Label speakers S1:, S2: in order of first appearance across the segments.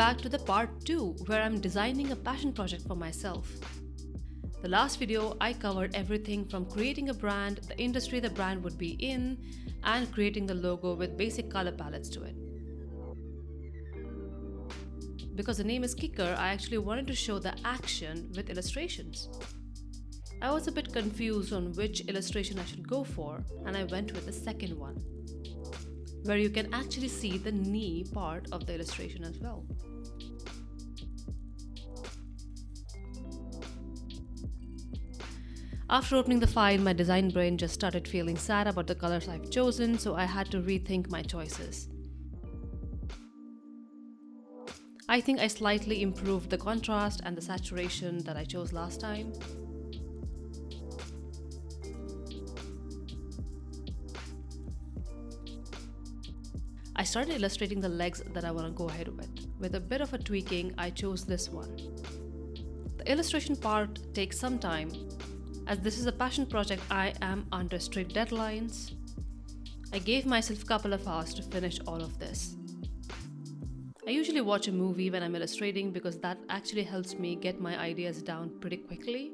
S1: back to the part 2 where I'm designing a passion project for myself. The last video I covered everything from creating a brand, the industry the brand would be in, and creating the logo with basic color palettes to it. Because the name is Kicker, I actually wanted to show the action with illustrations. I was a bit confused on which illustration I should go for, and I went with the second one, where you can actually see the knee part of the illustration as well. After opening the file, my design brain just started feeling sad about the colors I've chosen, so I had to rethink my choices. I think I slightly improved the contrast and the saturation that I chose last time. I started illustrating the legs that I want to go ahead with. With a bit of a tweaking, I chose this one. The illustration part takes some time. As this is a passion project, I am under strict deadlines. I gave myself a couple of hours to finish all of this. I usually watch a movie when I'm illustrating because that actually helps me get my ideas down pretty quickly.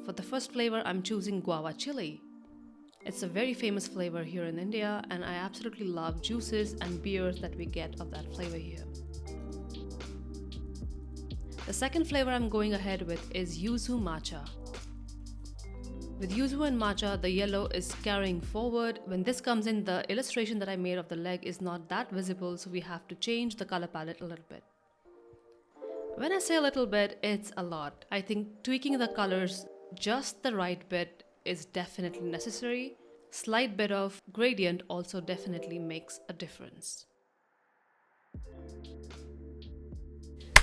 S1: For the first flavor, I'm choosing guava chili. It's a very famous flavor here in India, and I absolutely love juices and beers that we get of that flavor here. The second flavor I'm going ahead with is yuzu matcha. With yuzu and matcha, the yellow is carrying forward. When this comes in, the illustration that I made of the leg is not that visible, so we have to change the color palette a little bit. When I say a little bit, it's a lot. I think tweaking the colors just the right bit is definitely necessary. Slight bit of gradient also definitely makes a difference.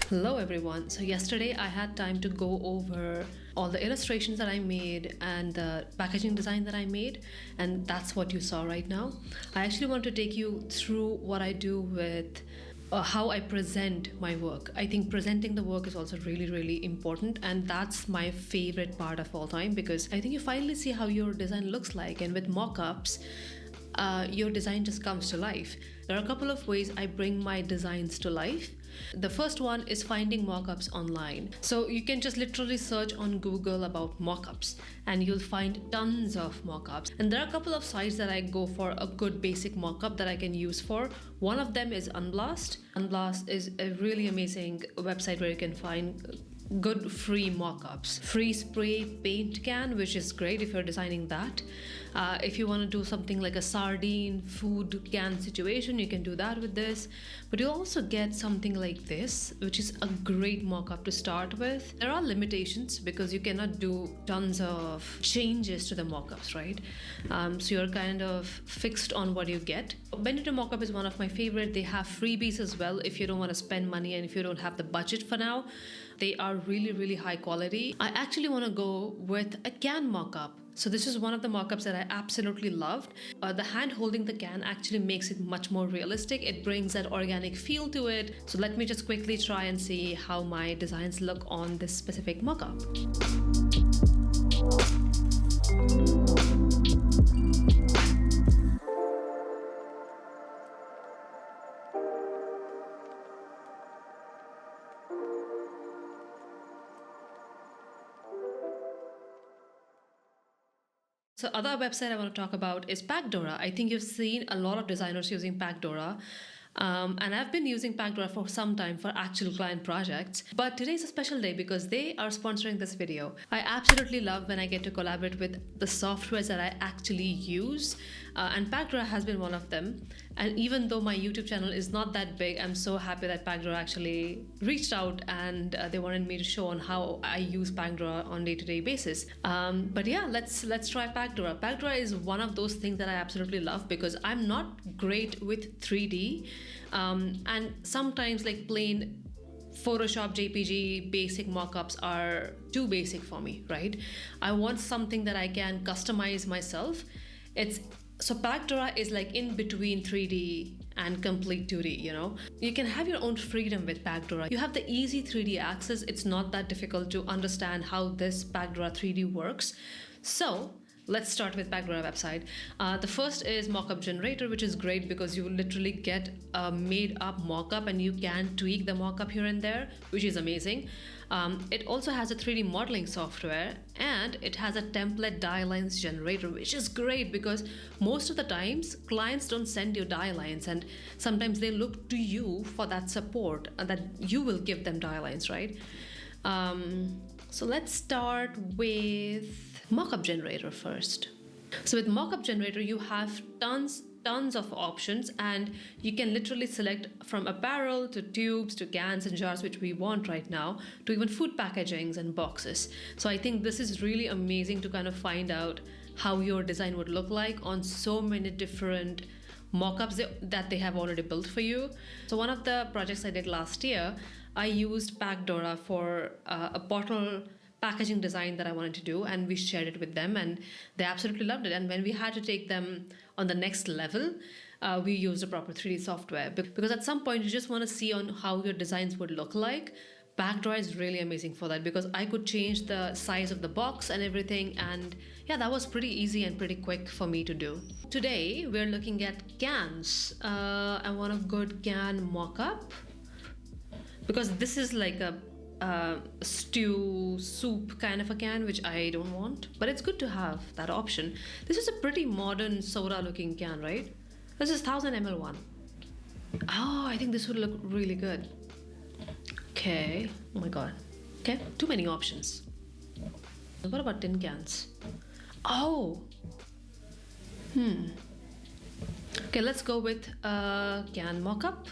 S1: Hello everyone. So yesterday I had time to go over all the illustrations that I made and the packaging design that I made, and that's what you saw right now. I actually want to take you through what I do with how I present my work. I think presenting the work is also really important, and that's my favorite part of all time, because I think you finally see how your design looks like, and with mock-ups your design just comes to life. There are a couple of ways I bring my designs to life. The first one is finding mockups online. So you can just literally search on Google about mockups and you'll find tons of mockups. And there are a couple of sites that I go for a good basic mockup that I can use for. One of them is Unblast. Unblast is a really amazing website where you can find good free mockups. Free spray paint can, which is great if you're designing that. If you want to do something like a sardine food can situation, you can do that with this. But you'll also get something like this, which is a great mockup to start with. There are limitations because you cannot do tons of changes to the mockups, right? So you're kind of fixed on what you get. Benito Mockup is one of my favorite. They have freebies as well if you don't want to spend money and if you don't have the budget for now. They are really high quality. I actually want to go with a can mockup. So this is one of the mockups that I absolutely loved. The hand holding the can actually makes it much more realistic. It brings that organic feel to it. So let me just quickly try and see how my designs look on this specific mockup. So other website I want to talk about is Pacdora. I think you've seen a lot of designers using Pacdora. And I've been using Pacdora for some time for actual client projects. But today's a special day because they are sponsoring this video. I absolutely love when I get to collaborate with the softwares that I actually use. And Pacdora has been one of them. And even though my YouTube channel is not that big, I'm so happy that Pacdora actually reached out and they wanted me to show on how I use Pacdora on day-to-day basis. But yeah, let's try Pacdora. Pacdora is one of those things that I absolutely love because I'm not great with 3D. And sometimes like plain Photoshop JPG basic mockups are too basic for me, right? I want something that I can customize myself. So Pacdora is like in between 3D and complete 2D, you know? You can have your own freedom with Pacdora. You have the easy 3D access. It's not that difficult to understand how this Pacdora 3D works. So let's start with Pacdora website. The first is mockup generator, which is great because you will literally get a made up mockup and you can tweak the mockup here and there, which is amazing. It also has a 3D modeling software, and it has a template die lines generator, which is great because most of the times clients don't send you die lines, and sometimes they look to you for that support that you will give them die lines, right? So let's start with mockup generator first. So with mockup generator, you have tons of options, and you can literally select from apparel to tubes to cans and jars, which we want right now, to even food packagings and boxes. So I think this is really amazing to kind of find out how your design would look like on so many different mockups that they have already built for you. So one of the projects I did last year, I used Pacdora for a bottle packaging design that I wanted to do, and we shared it with them and they absolutely loved it. And when we had to take them on the next level, we used a proper 3D software because at some point you just want to see on how your designs would look like. Pacdora is really amazing for that because I could change the size of the box and everything, and yeah, that was pretty easy and pretty quick for me to do. Today we're looking at cans. I want a good can mock-up because this is like a stew soup kind of a can, which I don't want, but it's good to have that option. This is a pretty modern soda looking can, right? This is 1000 ml one. Oh, I think this would look really good. Okay, oh my god. Okay, too many options. What about tin cans? Oh, okay, let's go with a can mock-up.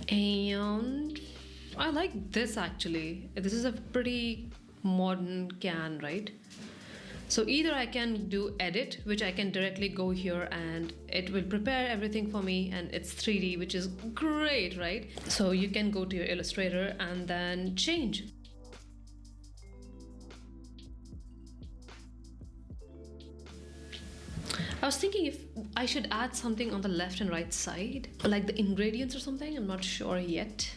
S1: And I like this actually. This is a pretty modern can, right? So either I can do edit, which I can directly go here and it will prepare everything for me, and it's 3D, which is great, right? So you can go to your Illustrator and then change. I was thinking if I should add something on the left and right side, like the ingredients or something. I'm not sure yet.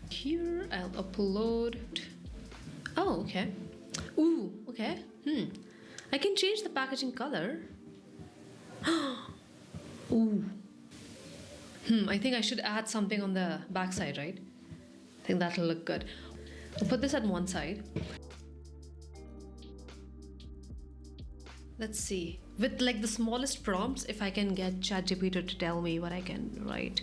S1: Here I'll upload. Oh, okay. Ooh, okay. I can change the packaging color. Ooh. I think I should add something on the back side, right? I think that'll look good. I'll put this at one side. Let's see. With like the smallest prompts, if I can get ChatGPT to tell me what I can write.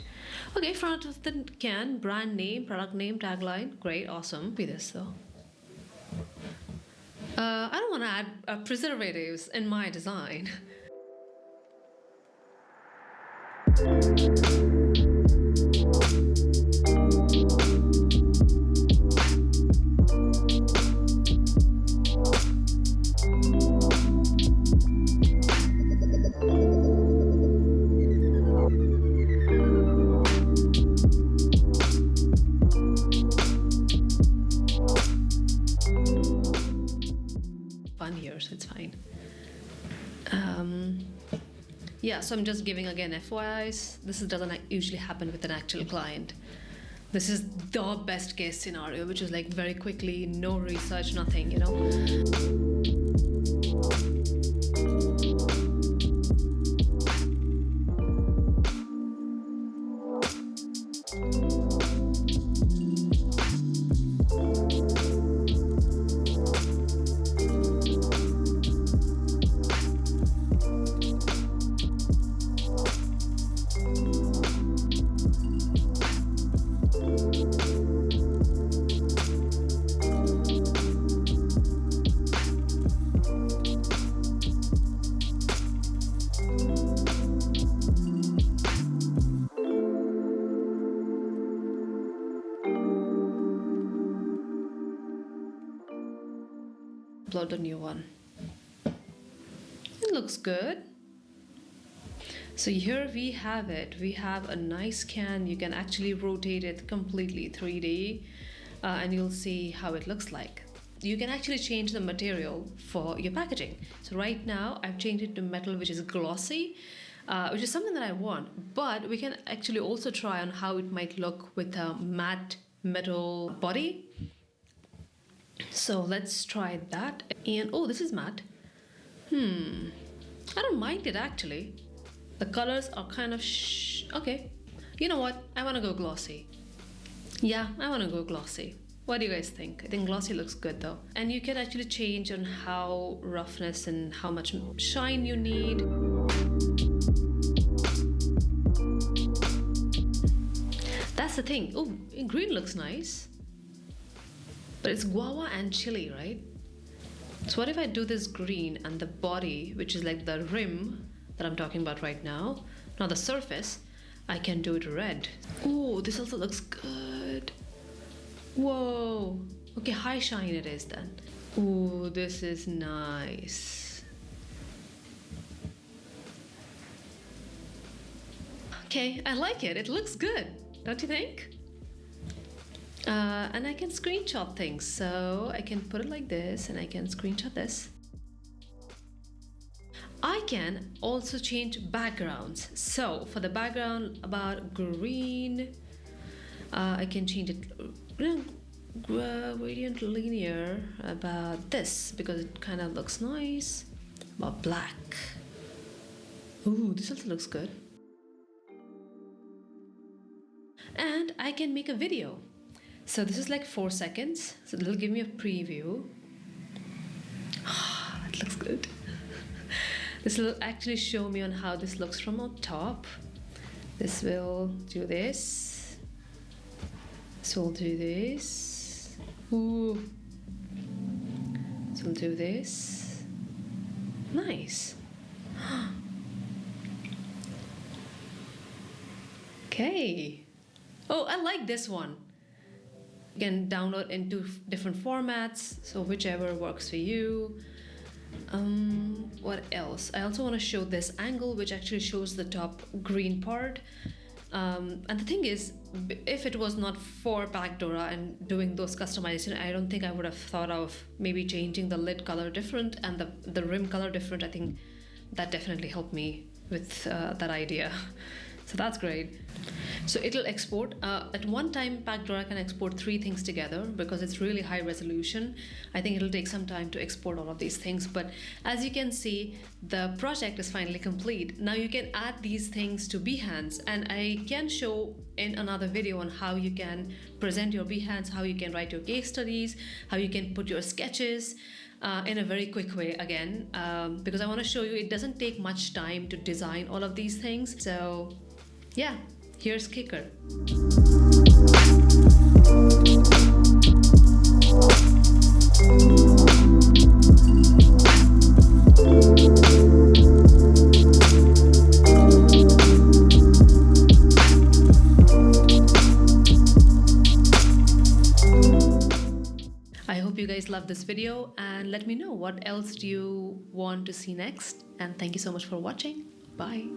S1: Okay, front of the can, brand name, product name, tagline. Great, awesome. Be this though. I don't want to add preservatives in my design. Here, so it's fine. Yeah, so I'm just giving again FYIs. This doesn't usually happen with an actual client. This is the best case scenario, which is like very quickly, no research, nothing, you know. Upload the new one. It looks good. So here we have it. We have a nice can. You can actually rotate it completely 3D, and you'll see how it looks like. You can actually change the material for your packaging. So right now I've changed it to metal, which is glossy, which is something that I want. But we can actually also try on how it might look with a matte metal body. So let's try that. And oh, this is matte. I don't mind it actually. The colors are kind of okay. You know what? I want to go glossy. Yeah, I want to go glossy. What do you guys think? I think glossy looks good though. And you can actually change on how roughness and how much shine you need. That's the thing. Oh, green looks nice. But it's guava and chili, right? So what if I do this green and the body, which is like the rim that I'm talking about right now, not the surface, I can do it red. Oh, this also looks good. Whoa. Okay, high shine it is then. Oh, this is nice. Okay, I like it. It looks good. Don't you think? And I can screenshot things. So I can put it like this and I can screenshot this. I can also change backgrounds. So for the background about green, I can change it gradient linear about this because it kind of looks nice. About black. Ooh, this also looks good. And I can make a video. So this is like 4 seconds. So it'll give me a preview. It looks good. This will actually show me on how this looks from on top. This will do this. This will do this. Ooh. This will do this. Nice. Okay. Oh, I like this one. You can download into different formats, so whichever works for you. What else? I also want to show this angle, which actually shows the top green part. And the thing is, if it was not for Pacdora and doing those customization, I don't think I would have thought of maybe changing the lid color different and the rim color different. I think that definitely helped me with that idea. So that's great. So it'll export. At one time, Pacdora can export 3 things together because it's really high resolution. I think it'll take some time to export all of these things. But as you can see, the project is finally complete. Now you can add these things to Behance, and I can show in another video on how you can present your Behance, how you can write your case studies, how you can put your sketches in a very quick way again, because I want to show you it doesn't take much time to design all of these things. So yeah, here's kicker. I hope you guys love this video and let me know what else do you want to see next. And thank you so much for watching. Bye.